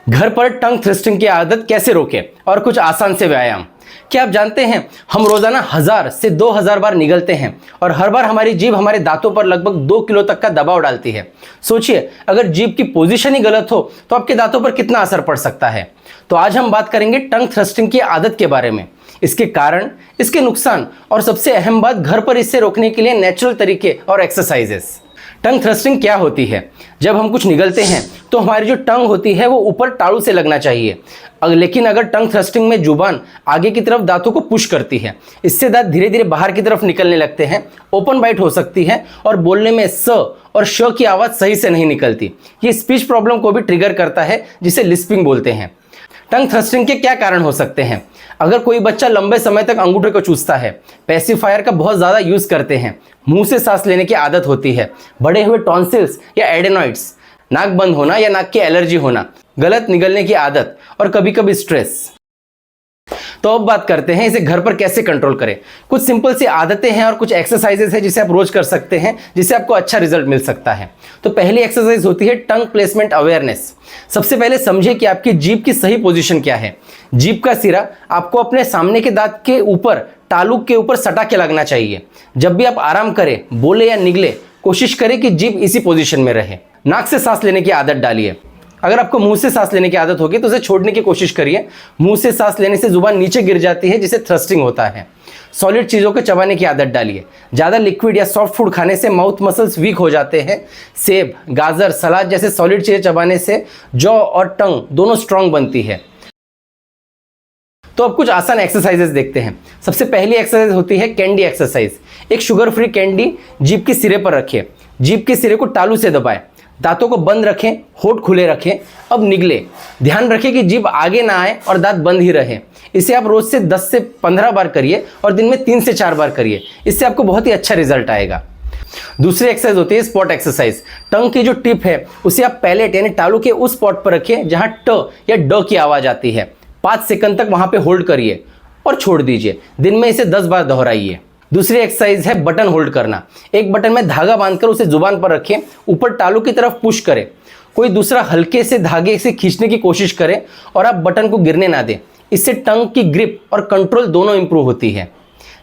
घर पर टंग थ्रस्टिंग की आदत कैसे रोकें और कुछ आसान से व्यायाम। क्या आप जानते हैं हम रोजाना 1000 से 2000 बार निगलते हैं और हर बार हमारी जीभ हमारे दांतों पर लगभग 2 किलो तक का दबाव डालती है। सोचिए अगर जीभ की पोजीशन ही गलत हो तो आपके दांतों पर कितना असर पड़ सकता है। तो आज हम बात करेंगे टंग थ्रस्टिंग की आदत के बारे में, इसके कारण, इसके नुकसान और सबसे अहम बात घर पर इससे रोकने के लिए नेचुरल तरीके और एक्सरसाइजेस। टंग थ्रस्टिंग क्या होती है? जब हम कुछ निगलते हैं तो हमारी जो टंग होती है वो ऊपर टाड़ू से लगना चाहिए, लेकिन अगर टंग थ्रस्टिंग में जुबान आगे की तरफ दांतों को पुश करती है, इससे दांत धीरे धीरे बाहर की तरफ निकलने लगते हैं, ओपन बाइट हो सकती है और बोलने में स और श की आवाज़ सही से नहीं निकलती। ये स्पीच प्रॉब्लम को भी ट्रिगर करता है जिसे लिस्पिंग बोलते हैं। टंग थ्रस्टिंग के क्या कारण हो सकते हैं? अगर कोई बच्चा लंबे समय तक अंगूठे को चूसता है, पेसिफायर का बहुत ज़्यादा यूज़ करते हैं, मुंह से सांस लेने की आदत होती है, बढ़े हुए टॉन्सिल्स या एडेनॉइड्स, नाक बंद होना या नाक की एलर्जी होना, गलत निगलने की आदत और कभी कभी स्ट्रेस। तो अब बात करते हैं इसे घर पर कैसे कंट्रोल करें। कुछ सिंपल सी आदतें हैं और कुछ एक्सरसाइजेस हैं जिसे आप रोज कर सकते हैं, जिससे आपको अच्छा रिजल्ट मिल सकता है। तो पहली एक्सरसाइज होती है टंग प्लेसमेंट अवेयरनेस। सबसे पहले समझिए कि आपकी जीभ की सही पोजीशन क्या है। जीभ का सिरा आपको अपने सामने के दांत के ऊपर, तालू के ऊपर सटा के लगना चाहिए। जब भी आप आराम करें, बोले या निगले, कोशिश करें कि जीभ इसी पोजीशन में रहे। नाक से सांस लेने की आदत डालिए। अगर आपको मुंह से सांस लेने की आदत होगी तो उसे छोड़ने की कोशिश करिए। मुंह से सांस लेने से जुबान नीचे गिर जाती है जिसे थ्रस्टिंग होता है। सॉलिड चीज़ों को चबाने की आदत डालिए। ज़्यादा लिक्विड या सॉफ्ट फूड खाने से माउथ मसल्स वीक हो जाते हैं। सेब, गाजर, सलाद जैसे सॉलिड चीज़ें चबाने से जॉ और टंग दोनों स्ट्रांग बनती है। तो अब कुछ आसान एक्सरसाइजेस देखते हैं। सबसे पहली एक्सरसाइज होती है कैंडी एक्सरसाइज। एक शुगर फ्री कैंडी जीभ के सिरे पर रखें। जीभ के सिरे को तालू से दबाएं। दांतों को बंद रखें, होठ खुले रखें। अब निगले। ध्यान रखें कि जीभ आगे ना आए और दांत बंद ही रहे। इसे आप रोज से 10 से 15 बार करिए और दिन में 3 से 4 बार करिए। इससे आपको बहुत ही अच्छा रिजल्ट आएगा। दूसरी एक्सरसाइज होती है स्पॉट एक्सरसाइज। टंग की जो टिप है उसे आप पैलेट यानी तालू के उस स्पॉट पर रखें जहां ट या ड की आवाज आती है। 5 सेकंड तक वहां पे होल्ड करिए और छोड़ दीजिए। दिन में इसे 10 बार दोहराइए। दूसरी एक्सरसाइज है बटन होल्ड करना। एक बटन में धागा बांधकर उसे जुबान पर रखें, ऊपर तालू की तरफ पुश करें। कोई दूसरा हल्के से धागे से खींचने की कोशिश करें और आप बटन को गिरने ना दें। इससे टंग की ग्रिप और कंट्रोल दोनों इंप्रूव होती है।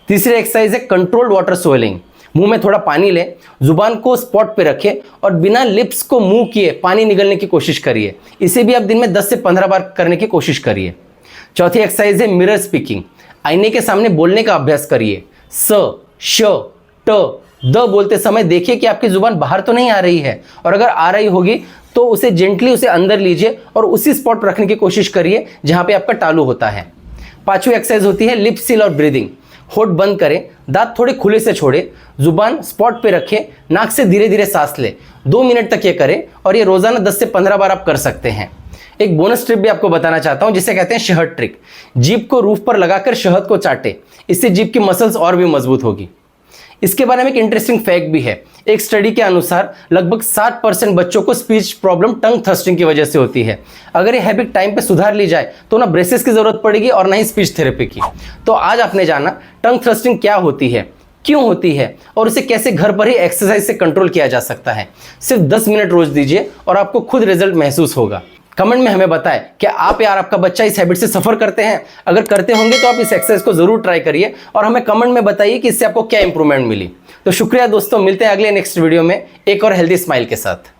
तीसरी एक्सरसाइज है कंट्रोल्ड वाटर स्वेलिंग। मुंह में थोड़ा पानी लें, जुबान को स्पॉट पे रखें और बिना लिप्स को मूव किए पानी निगलने की कोशिश करिए। इसे भी आप दिन में 10 से 15 बार करने की कोशिश करिए। चौथी एक्सरसाइज है मिरर स्पीकिंग। आईने के सामने बोलने का अभ्यास करिए। स, श, ट, द बोलते समय देखिए कि आपकी जुबान बाहर तो नहीं आ रही है, और अगर आ रही होगी तो उसे जेंटली उसे अंदर लीजिए और उसी स्पॉट पर रखने की कोशिश करिए जहां पे आपका तालू होता है। पांचवी एक्सरसाइज होती है लिप सील और ब्रीदिंग। होठ बंद करें, दांत थोड़े खुले से छोड़े, जुबान स्पॉट पे रखें, नाक से धीरे धीरे सांस ले। 2 मिनट तक ये करें और ये रोजाना 10 से 15 बार आप कर सकते हैं। एक बोनस ट्रिक भी आपको बताना चाहता हूं जिसे कहते हैं शहद ट्रिक। जीभ को रूफ पर लगाकर शहद को चाटे, इससे जीभ की मसल्स और भी मजबूत होगी। इसके बारे में एक इंटरेस्टिंग फैक्ट भी है। एक स्टडी के अनुसार लगभग 60% बच्चों को स्पीच प्रॉब्लम टंग थ्रस्टिंग की वजह से होती है। अगर ये हैबिट टाइम पे सुधार ली जाए तो ना ब्रेसेस की जरूरत पड़ेगी और ना ही स्पीच थेरेपी की। तो आज आपने जाना टंग थ्रस्टिंग क्या होती है, क्यों होती है और उसे कैसे घर पर ही एक्सरसाइज से कंट्रोल किया जा सकता है। सिर्फ 10 मिनट रोज दीजिए और आपको खुद रिजल्ट महसूस होगा। कमेंट में हमें बताएं कि आप या आपका बच्चा इस हैबिट से सफर करते हैं। अगर करते होंगे तो आप इस एक्सरसाइज को जरूर ट्राई करिए और हमें कमेंट में बताइए कि इससे आपको क्या इंप्रूवमेंट मिली। तो शुक्रिया दोस्तों, मिलते हैं अगले नेक्स्ट वीडियो में एक और हेल्दी स्माइल के साथ।